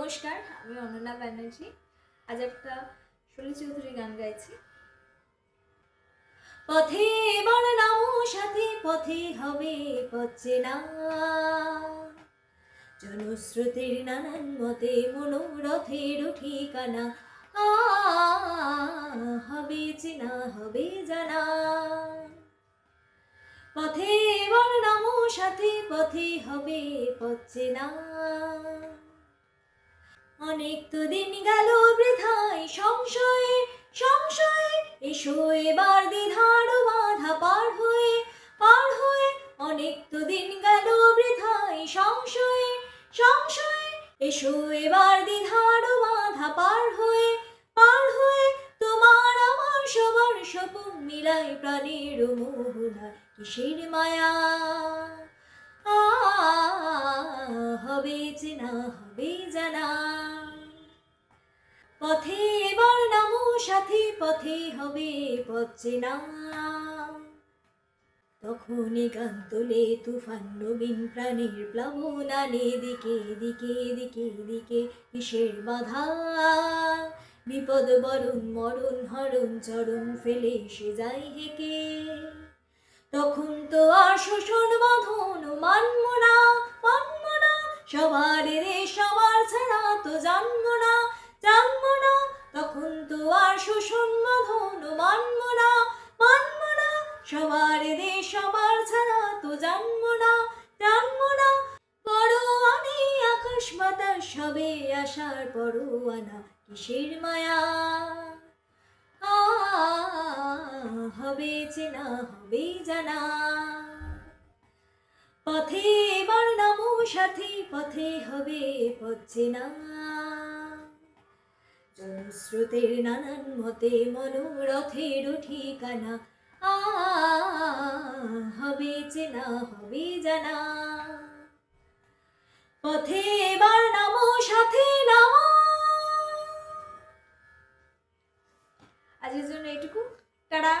নমস্কার, আমি অনন্যা ব্যানার্জি। আজ একটা শৈলী চৌধুরী গান গাইছি। পথে এবার নামো সাথে, পথে হবে পথ চেনা, জনস্রোতের নানান মতে মনোরথের ঠিকানা হবে চেনা, হবে জানা। পথে এবার নামো সাথে, পথে হবে পথ চেনা। অনেক তো দিন গেল বৃথায় সংশয়ে সংশয়ে, এসো এবার দ্বিধার বাধা পার হয়ে অনেক তো দিন গেল বৃথায় সংশয়ে সংশয়ে, এসো এবার দ্বিধার বাধা পার হয়ে তোমার আমার সবার স্বপন মিলাই প্রাণের মোহনা, কিসের মায়া হবে চেনা, হবে জানা। পথে এবার নামো সাথে, পথে হবে পথ চেনা। তখনই গান তোলে তুফান নবীন প্রাণের প্লাবন আনে দিকে দিকে দিকে দিকে, কিসের বাধা বিপদ বরণ মরণ হরণ চরণ ফেলে সে যায় হেকে। তখন তো আর শোষণ বাঁধন মানব না সবার রে সবার ছাড়া তো জানবো না। তখন তো আর শোষণ বাঁধন মানব না সবার রে সবার ছাড়া তো জানবো না। পরোয়ানে আকাশ বাতাস সবে আসার পরোয়ানা, কিসের মায়া হবে চেনা, হবে জানা। পথে এবার নামো সাথে, পথে হবে পথ চেনা, জনস্রোতের নানান মতে মনোরথের ঠিকানা হবে চেনা, হবে জানা। পথে এবার নামো সাথে, নামো। আজকের জন্য এটুকু, টাটা।